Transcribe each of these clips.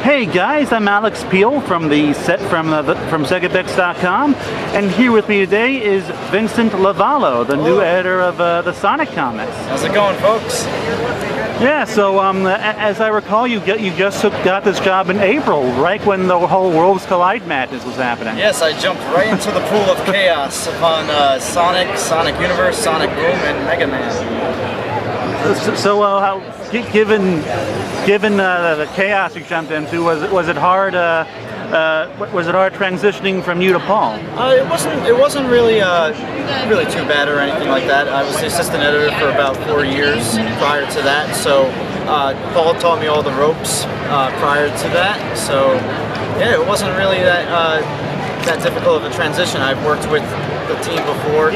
Hey guys, I'm Alex Peal from from Segabits.com, and here with me today is Vincent Lovallo, the new editor of the Sonic comics. How's it going, folks? Yeah, so as I recall, you just got this job in April, right when the whole Worlds Collide madness was happening. Yes, I jumped right into the pool of chaos upon Sonic, Sonic Universe, Sonic Boom, and Mega Man. So, given the chaos you jumped into, was it hard? Was it hard transitioning from you to Paul? It wasn't really too bad or anything like that. I was the assistant editor for about 4 years prior to that, so Paul taught me all the ropes prior to that. So yeah, it wasn't really that difficult of a transition. I've worked with the team before.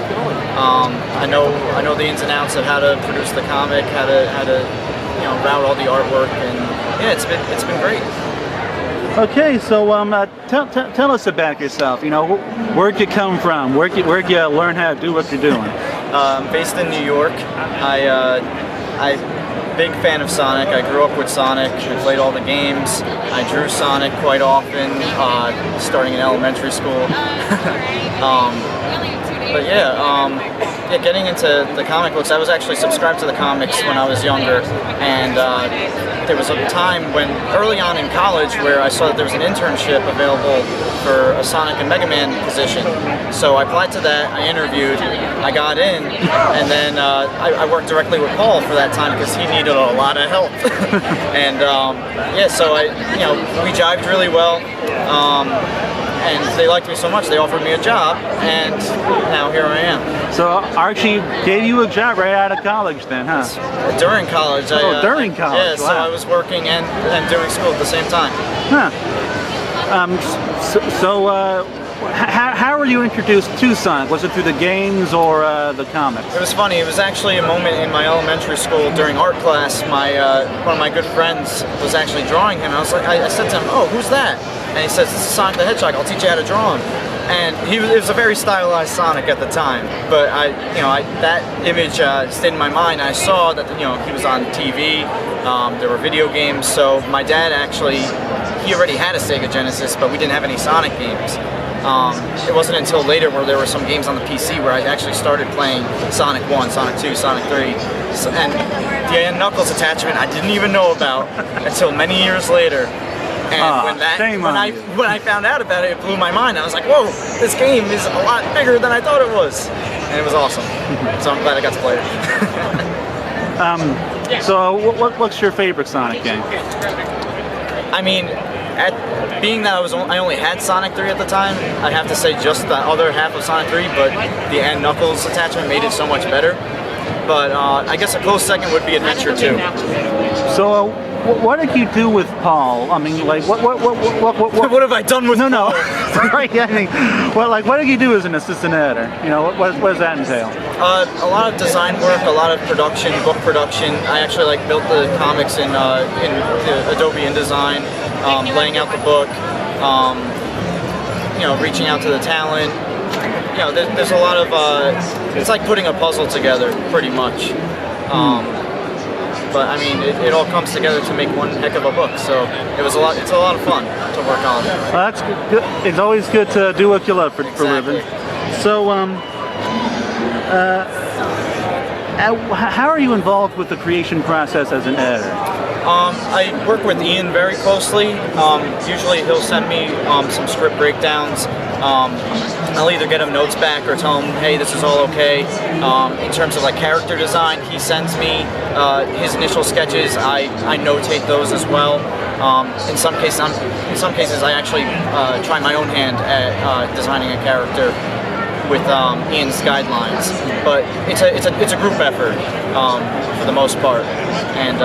I know the ins and outs of how to produce the comic, how to route all the artwork, and yeah, it's been great. Okay, so tell us about yourself. Where'd you come from? Where'd you learn how to do what you're doing? I'm based in New York. I'm a big fan of Sonic. I grew up with Sonic. I played all the games. I drew Sonic quite often, starting in elementary school. But yeah, getting into the comic books, I was actually subscribed to the comics when I was younger, and there was a time early on in college where I saw that there was an internship available for a Sonic and Mega Man position. So I applied to that, I interviewed, I got in, and then I worked directly with Paul for that time because he needed a lot of help. And yeah, so we jived really well. And they liked me so much, they offered me a job, and now here I am. So Archie gave you a job right out of college then, huh? During college. During college, yeah, wow. So I was working and doing school at the same time. Huh. How were you introduced to Sonic? Was it through the games or the comics? It was funny. It was actually a moment in my elementary school during art class. One of my good friends was actually drawing him. I said to him, "Oh, who's that?" And he says, "This is Sonic the Hedgehog. I'll teach you how to draw him." And it was a very stylized Sonic at the time. But that image stayed in my mind. I saw that he was on TV. There were video games. So my dad he already had a Sega Genesis, but we didn't have any Sonic games. It wasn't until later where there were some games on the PC where I actually started playing Sonic 1, Sonic 2, Sonic 3. And the Knuckles attachment I didn't even know about until many years later. And when I found out about it, it blew my mind. I was like, whoa, this game is a lot bigger than I thought it was. And it was awesome. So I'm glad I got to play it. So what's your favorite Sonic game? I mean, being that I only had Sonic 3 at the time, I'd have to say just the other half of Sonic 3, but the and Knuckles attachment made it so much better. But I guess a close second would be Adventure 2. So what did you do with Paul? I mean, like, what have I done with Paul? No. Right, I mean, what did you do as an assistant editor? What does that entail? A lot of design work, a lot of production, book production. I actually built the comics in Adobe InDesign, laying out the book, reaching out to the talent. There's a lot of, it's like putting a puzzle together, pretty much. But I mean, it all comes together to make one heck of a book. So it's a lot of fun to work on. Well, that's good. It's always good to do what you love for a living. So, how are you involved with the creation process as an editor? I work with Ian very closely. Usually he'll send me some script breakdowns. I'll either get him notes back or tell him, hey, this is all okay. In terms of character design, he sends me his initial sketches. I notate those as well. In some cases, I actually try my own hand at designing a character with Ian's guidelines, but it's a group effort for the most part. And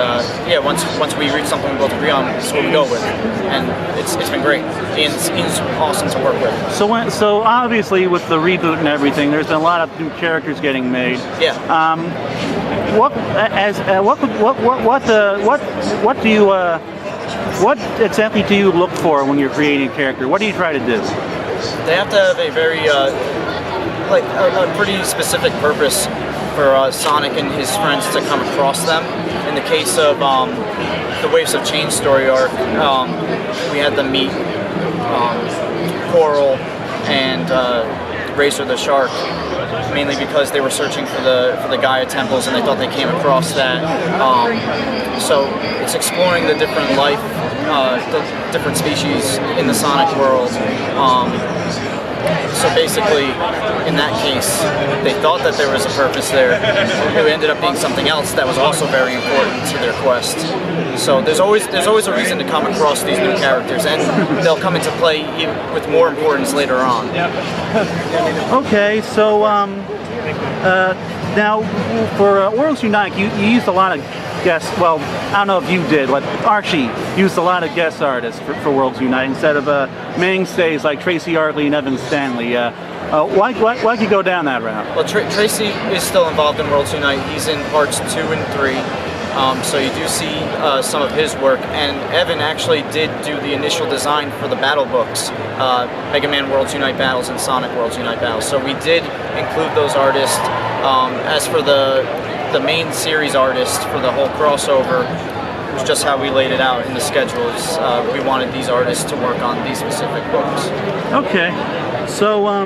yeah, once we reach something we both agree on, that's what we go with, and it's been great. Ian's awesome to work with. So obviously with the reboot and everything, there's been a lot of new characters getting made. Yeah. What exactly do you look for when you're creating a character? What do you try to do? They have to have a very a pretty specific purpose for Sonic and his friends to come across them. In the case of the Waves of Change story arc, we had them meet Coral and Racer the Shark, mainly because they were searching for the Gaia temples and they thought they came across that. So it's exploring the different life, the different species in the Sonic world. So basically, in that case, they thought that there was a purpose there. It ended up being something else that was also very important to their quest. So there's always a reason to come across these new characters, and they'll come into play with more importance later on. Okay, so now for Worlds Unite, you used a lot of guest. Well, I don't know if you did, but Archie used a lot of guest artists for Worlds Unite instead of mainstays like Tracy Artley and Evan Stanley. Why'd you go down that route? Well, Tracy is still involved in Worlds Unite. He's in parts 2 and 3. So you do see some of his work, and Evan actually did do the initial design for the battle books, Mega Man Worlds Unite Battles and Sonic Worlds Unite Battles. So we did include those artists. As for the main series artist for the whole crossover, it was just how we laid it out in the schedules. We wanted these artists to work on these specific books. Okay, so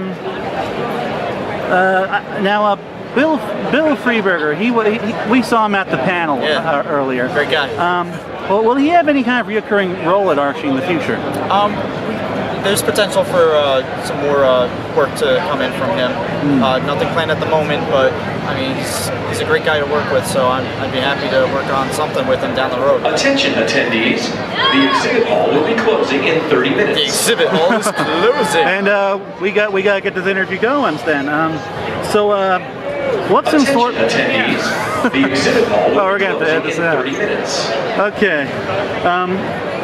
now Bill Freeberger, we saw him at the panel earlier. Great guy. Well, will he have any kind of reoccurring role at Archie in the future? There's potential for some more work to come in from him. Nothing planned at the moment, but I mean, he's a great guy to work with, so I'd be happy to work on something with him down the road. Attention attendees, the exhibit hall will be closing in 30 minutes. The exhibit hall is closing. And we got to get this interview going then. What's in store? Attendees, the exhibit hall will we're be going to have to closing edit in this 30 minutes. Okay.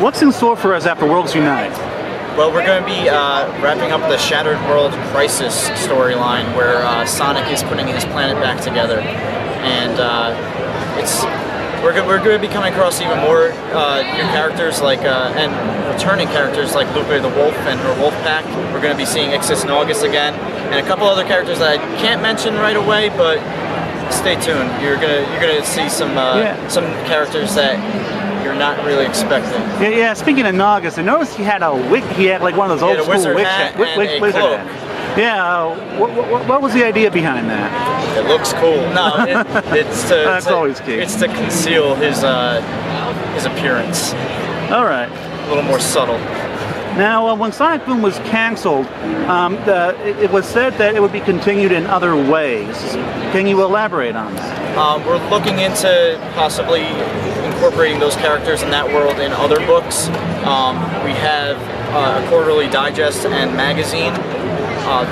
What's in store for us after Worlds Unite? Well, we're going to be wrapping up the Shattered World Crisis storyline, where Sonic is putting his planet back together, and we're going to be coming across even more new characters and returning characters like Lupe the Wolf and her Wolf Pack. We're going to be seeing Ixis Naugus again, and a couple other characters that I can't mention right away, but stay tuned. You're gonna see some characters that you're not really expecting. Yeah. Speaking of Naugus, I noticed he had a wig. He had like one of those old school wizard wig hat wizard and a cloak. hat. Yeah. What was the idea behind that? It looks cool. No, it's to That's always key. It's to conceal his appearance. All right. A little more subtle. Now, when Sonic Boom was canceled, it was said that it would be continued in other ways. Can you elaborate on that? We're looking into possibly incorporating those characters in that world in other books. We have a quarterly digest and magazine.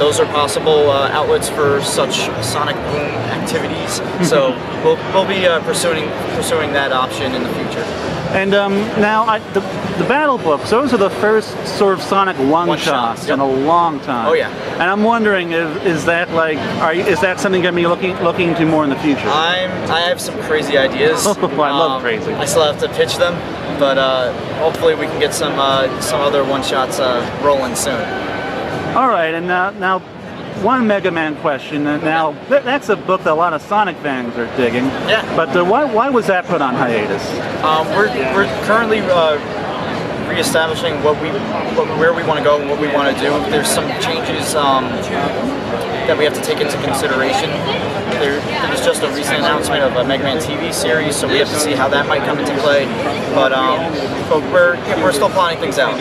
Those are possible outlets for such Sonic Boom activities. So we'll be pursuing that option in the future. And now, the battle books, those are the first sort of Sonic one-shots in a long time. Oh yeah. And I'm wondering, is that something you're going to be looking into more in the future? I have some crazy ideas. I love crazy. I still have to pitch them, but hopefully we can get some other one-shots rolling soon. All right, and now one Mega Man question. Now, that's a book that a lot of Sonic fans are digging. Yeah. But why was that put on hiatus? We're currently reestablishing where we want to go and what we want to do. There's some changes that we have to take into consideration. There was just a recent announcement of a Mega Man TV series, so we have to see how that might come into play. But we're still planning things out.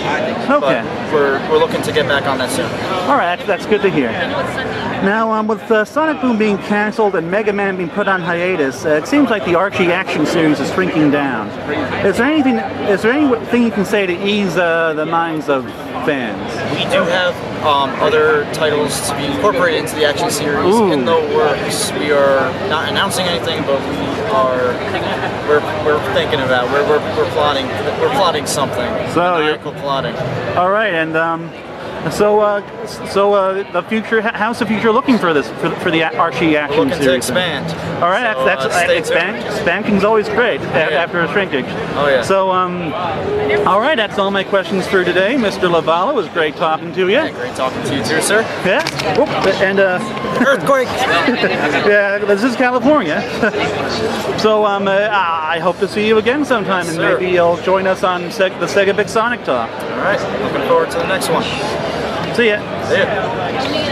Okay. But we're looking to get back on that soon. All right, that's good to hear. Now, with Sonic Boom being canceled and Mega Man being put on hiatus, it seems like the Archie action series is shrinking down. Is there anything you can say to ease the minds of fans? We do have other titles to be incorporated into the action series in the works. We are not announcing anything, but we're thinking about we're plotting something. So maniacal plotting. All right, and So the future. How's the future looking for this for the Archie action Looking series? to expand. All right, So, stay tuned. Expanding's always great Yeah. after a shrinkage. Oh yeah. So all right, that's all my questions for today, Mr. Lovallo. It was great talking to you. Yeah, great talking to you too, sir. Yeah. Oop, and Earthquake. yeah, this is California. So I hope to see you again sometime, Yes, and sir. maybe you'll join us on the Segabits Sonic Talk. All right. Looking forward to the next one. See ya. See ya.